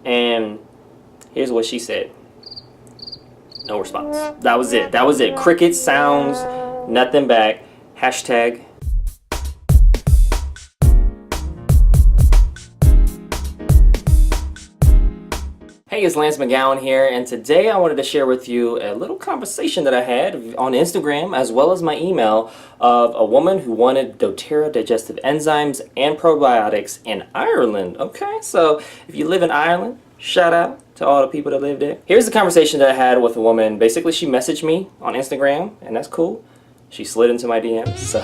And here's what she said. No response. That was it. That was it. Cricket sounds, nothing back. Hashtag. Hey, it's Lance McGowan here, and today I wanted to share with you a little conversation that I had on Instagram as well as my email of a woman who wanted doTERRA digestive enzymes and probiotics in Ireland. Okay, so if you live in Ireland, shout out to all the people that live there. Here's the conversation that I had with a woman. Basically, she messaged me on Instagram, and that's cool. She slid into my DMs, so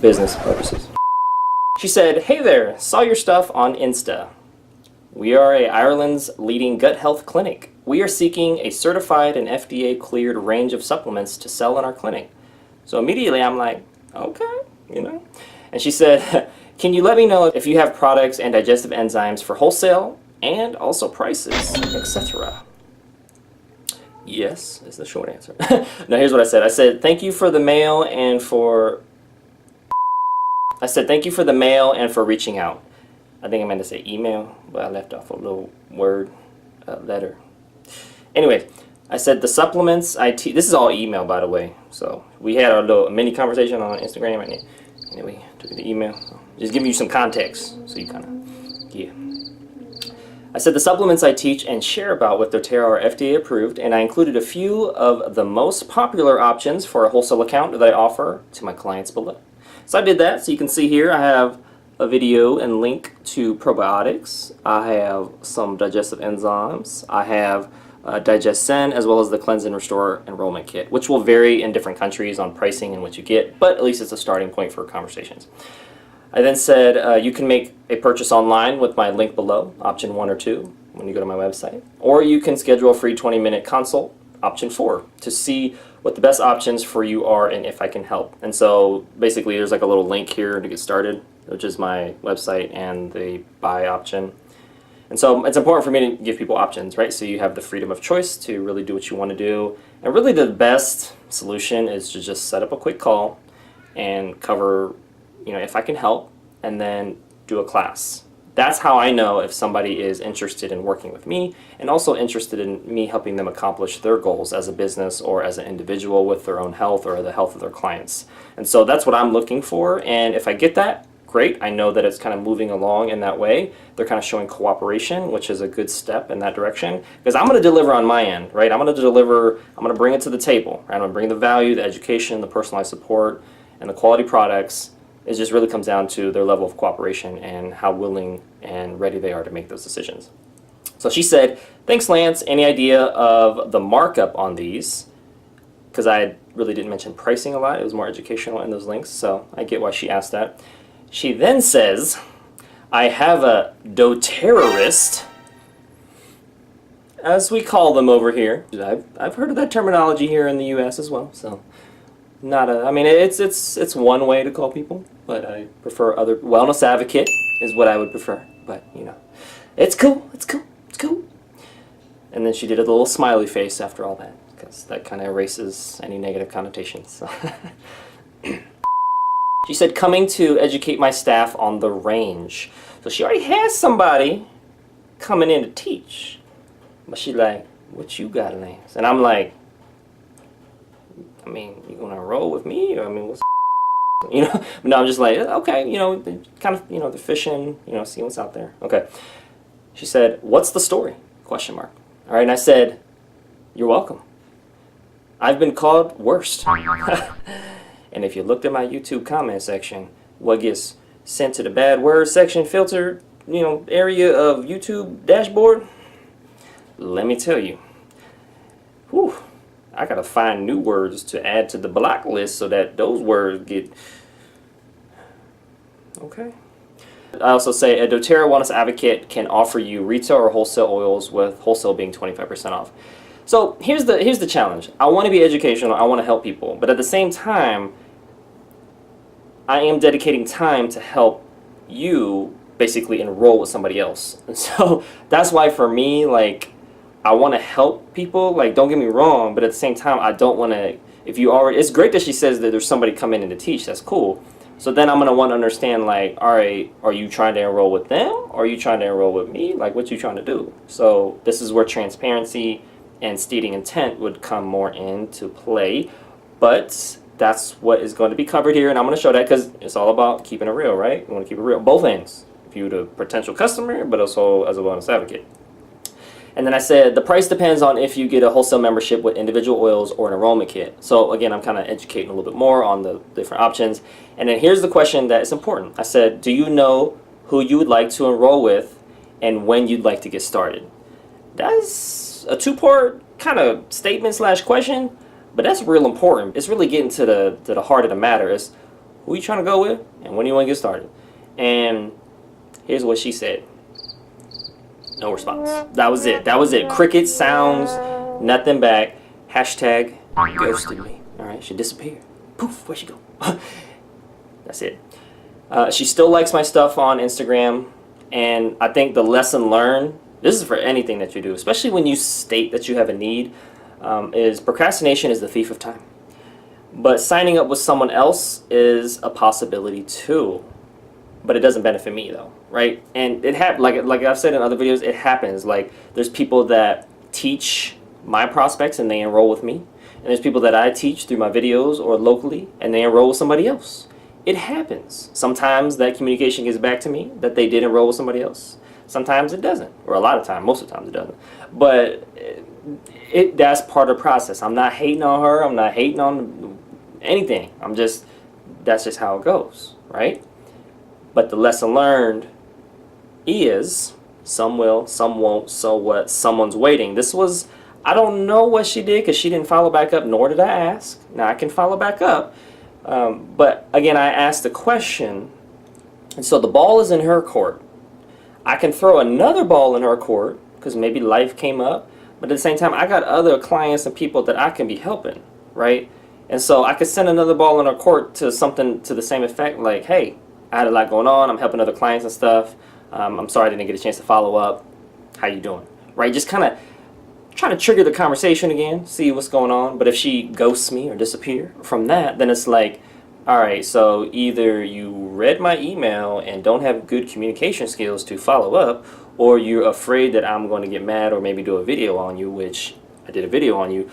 business purposes. She said, "Hey there, saw your stuff on Insta. We are Ireland's leading gut health clinic. We are seeking a certified and FDA cleared range of supplements to sell in our clinic." So immediately I'm like, okay, you know. And she said, "Can you let me know if you have products and digestive enzymes for wholesale and also prices, etc." Yes, is the short answer. Now here's what I said. I said, thank you for the mail and for reaching out. I think I meant to say email, but I left off a little word, letter. Anyway, I said the supplements this is all email, by the way. So we had our little mini conversation on Instagram, and then we took the email. So just giving you some context, so you kind of, yeah. I said the supplements I teach and share about with doTERRA are FDA approved, and I included a few of the most popular options for a wholesale account that I offer to my clients below. So I did that. So you can see here I have a video and link to probiotics. I have some digestive enzymes. I have DigestSen, as well as the Cleanse and Restore Enrollment Kit, which will vary in different countries on pricing and what you get, but at least it's a starting point for conversations. I then said you can make a purchase online with my link below, option 1 or 2, when you go to my website, or you can schedule a free 20-minute consult, option 4, to see what the best options for you are and if I can help. And so basically there's like a little link here to get started, which is my website and the buy option. And so it's important for me to give people options, right? So you have the freedom of choice to really do what you want to do. And really the best solution is to just set up a quick call and cover, you know, if I can help, and then do a class. That's how I know if somebody is interested in working with me and also interested in me helping them accomplish their goals as a business or as an individual with their own health or the health of their clients. And so that's what I'm looking for, and if I get that, great. I know that it's kind of moving along in that way. They're kind of showing cooperation, which is a good step in that direction, because I'm going to deliver on my end, right? I'm going to bring it to the table, right? I'm going to bring the value, the education, the personalized support, and the quality products. It just really comes down to their level of cooperation and how willing and ready they are to make those decisions. So she said, "Thanks, Lance. Any idea of the markup on these?" Because I really didn't mention pricing a lot. It was more educational in those links, so I get why she asked that. She then says, "I have a doterrorist," as we call them over here. I've heard of that terminology here in the U.S. as well, so I mean, it's one way to call people, but I prefer other. Wellness advocate is what I would prefer, but you know, it's cool. And then she did a little smiley face after all that, because that kind of erases any negative connotations. So. She said, "Coming to educate my staff on the range." So she already has somebody coming in to teach, but she like, "What you got, Lance?" And I'm like, I mean, you gonna roll with me? Or, I mean, what's you know? But no, I'm just like, okay, you know, kind of, you know, the fishing, you know, see what's out there. Okay. She said, "What's the story?" Question mark. All right, and I said, "You're welcome. I've been called worst." And if you looked at my YouTube comment section, what gets sent to the bad word section filter, you know, area of YouTube dashboard, let me tell you, whew, I gotta find new words to add to the block list so that those words get okay. I also say a doTERRA Wellness Advocate can offer you retail or wholesale oils, with wholesale being 25% off. So here's the challenge. I want to be educational. I want to help people, but at the same time, I am dedicating time to help you basically enroll with somebody else. And so that's why for me, like, I want to help people. Like, don't get me wrong, but at the same time, I don't want to. If you already, it's great that she says that there's somebody coming in to teach. That's cool. So then I'm going to want to understand, like, all right, are you trying to enroll with them, or are you trying to enroll with me? Like, what you trying to do? So this is where transparency and stating intent would come more into play. But that's what is going to be covered here, and I'm going to show that because it's all about keeping it real, right? You want to keep it real, both ends. If you're the potential customer, but also as a wellness advocate. And then I said the price depends on if you get a wholesale membership with individual oils or an enrollment kit. So again, I'm kind of educating a little bit more on the different options. And then here's the question that is important. I said, do you know who you would like to enroll with and when you'd like to get started? That's a two-part kind of statement slash question, but that's real important. It's really getting to the heart of the matter. Is who you trying to go with and when you want to get started. And here's what she said. No response. That was it. That was it. Cricket sounds, nothing back. Hashtag ghosted me. All right, she disappeared. Poof, where'd she go? That's it. She still likes my stuff on Instagram, and I think the lesson learned, this is for anything that you do, especially when you state that you have a need, is procrastination is the thief of time. But signing up with someone else is a possibility too. But it doesn't benefit me though, right? And it like I've said in other videos, it happens. Like there's people that teach my prospects and they enroll with me, and there's people that I teach through my videos or locally and they enroll with somebody else. It happens. Sometimes that communication gets back to me that they did enroll with somebody else. Sometimes it doesn't, or a lot of time, most of the times it doesn't. But that's part of the process. I'm not hating on her. I'm not hating on anything. That's just how it goes, right? But the lesson learned is some will, some won't, so what, someone's waiting. This was, I don't know what she did because she didn't follow back up, nor did I ask. Now I can follow back up. But again, I asked the question, and so the ball is in her court. I can throw another ball in her court because maybe life came up, but at the same time, I got other clients and people that I can be helping, right? And so I could send another ball in her court to something to the same effect, like, hey, I had a lot going on. I'm helping other clients and stuff. I'm sorry I didn't get a chance to follow up. How you doing? Right? Just kind of trying to trigger the conversation again, see what's going on. But if she ghosts me or disappear from that, then it's like, all right, so either you read my email and don't have good communication skills to follow up, or you're afraid that I'm going to get mad or maybe do a video on you, which I did a video on you.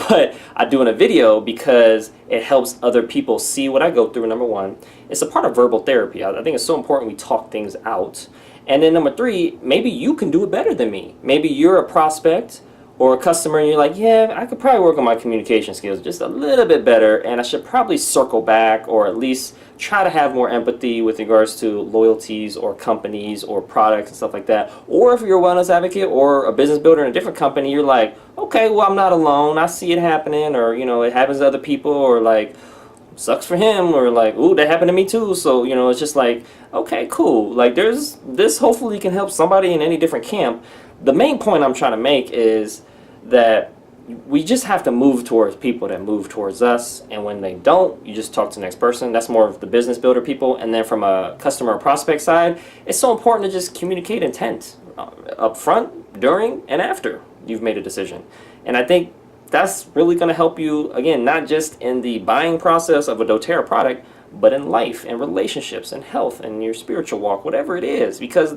But I'm doing a video because it helps other people see what I go through, number one. It's a part of verbal therapy. I think it's so important we talk things out. And then number three, maybe you can do it better than me. Maybe you're a prospect or a customer and you're like, yeah, I could probably work on my communication skills just a little bit better, and I should probably circle back or at least try to have more empathy with regards to loyalties or companies or products and stuff like that. Or if you're a wellness advocate or a business builder in a different company, you're like, okay, well, I'm not alone. I see it happening, or, you know, it happens to other people, or like, sucks for him, or like, ooh, that happened to me too. So, you know, it's just like, okay, cool. Like, there's this hopefully can help somebody in any different camp. The main point I'm trying to make is that we just have to move towards people that move towards us, and when they don't, you just talk to the next person. That's more of the business builder people. And then from a customer or prospect side, it's so important to just communicate intent up front, during, and after you've made a decision. And I think that's really going to help you, again, not just in the buying process of a doTERRA product, but in life and relationships and health and your spiritual walk, whatever it is. Because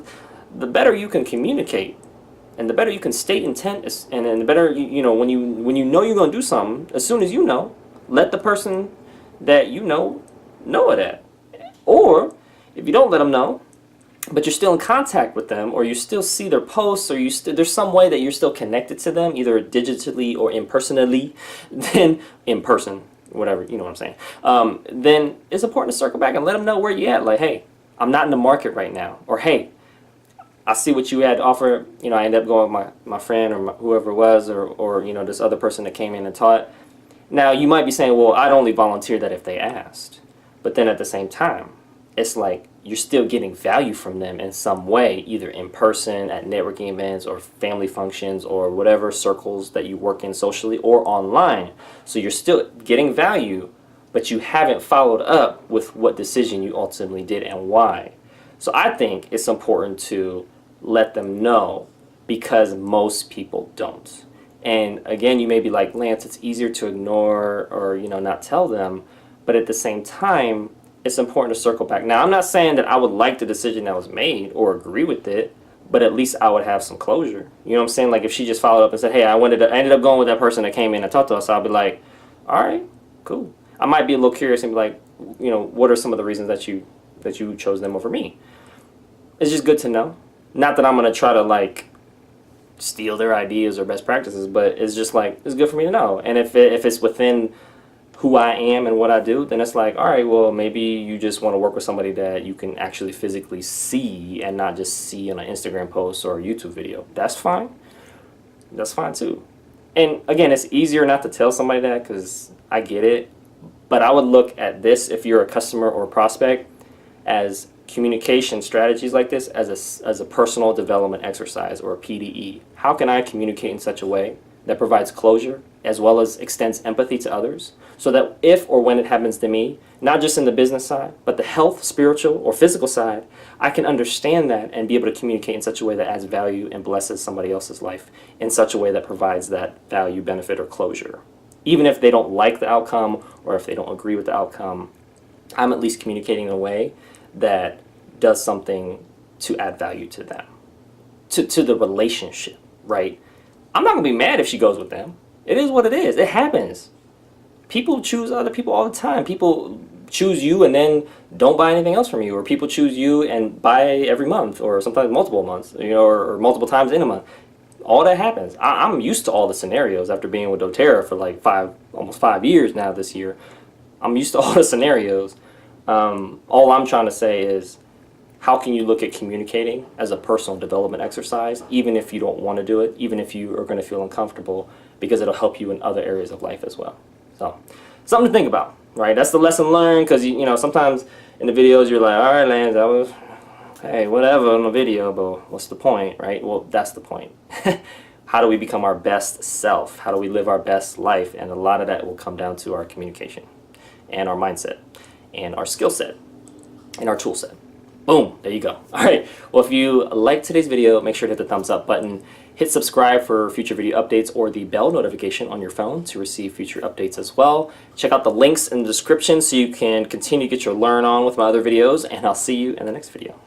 the better you can communicate, and the better you can state intent, and then the better, you know, when you know you're going to do something, as soon as you know, let the person that you know it. Or if you don't let them know, but you're still in contact with them, or you still see their posts, or there's some way that you're still connected to them, either digitally or impersonally, then in person, whatever, you know what I'm saying, then it's important to circle back and let them know where you're at. Like, hey, I'm not in the market right now. Or, hey, I see what you had to offer. You know, I ended up going with my friend or whoever it was, or you know, this other person that came in and taught. Now, you might be saying, well, I'd only volunteer that if they asked. But then at the same time, it's like you're still getting value from them in some way, either in person, at networking events, or family functions, or whatever circles that you work in socially, or online. So you're still getting value, but you haven't followed up with what decision you ultimately did and why. So I think it's important to let them know, because most people don't. And again, you may be like, Lance, it's easier to ignore or, you know, not tell them. But at the same time, it's important to circle back. Now, I'm not saying that I would like the decision that was made or agree with it, but at least I would have some closure. You know what I'm saying? Like if she just followed up and said, hey, I ended up going with that person that came in and talked to us, I'll be like, all right, cool. I might be a little curious and be like, you know, what are some of the reasons that you chose them over me? It's just good to know. Not that I'm going to try to like steal their ideas or best practices, but it's just like, it's good for me to know. And if it's within who I am and what I do, then it's like, all right, well, maybe you just want to work with somebody that you can actually physically see and not just see on an Instagram post or a YouTube video. That's fine. That's fine too. And again, it's easier not to tell somebody that because I get it. But I would look at this, if you're a customer or a prospect, as communication strategies like this as a personal development exercise, or a PDE. How can I communicate in such a way that provides closure as well as extends empathy to others, so that if or when it happens to me, not just in the business side, but the health, spiritual, or physical side, I can understand that and be able to communicate in such a way that adds value and blesses somebody else's life in such a way that provides that value, benefit, or closure. Even if they don't like the outcome or if they don't agree with the outcome, I'm at least communicating in a way that does something to add value to them, to the relationship, right? I'm not going to be mad if she goes with them. It is what it is. It happens. People choose other people all the time. People choose you and then don't buy anything else from you, or people choose you and buy every month, or sometimes multiple months, you know, or multiple times in a month. All that happens. I'm used to all the scenarios after being with doTERRA for like almost 5 years now this year. I'm used to all the scenarios. All I'm trying to say is, how can you look at communicating as a personal development exercise, even if you don't want to do it, even if you are going to feel uncomfortable, because it'll help you in other areas of life as well. So, something to think about, right? That's the lesson learned, because you know, sometimes in the videos you're like, all right, Lance, that was, hey, whatever on the video, but what's the point, right? Well, that's the point. How do we become our best self? How do we live our best life? And a lot of that will come down to our communication and our mindset and our skill set and our tool set. Boom, there you go. All right, well, if you liked today's video, make sure to hit the thumbs up button. Hit subscribe for future video updates, or the bell notification on your phone to receive future updates as well. Check out the links in the description so you can continue to get your learn on with my other videos, and I'll see you in the next video.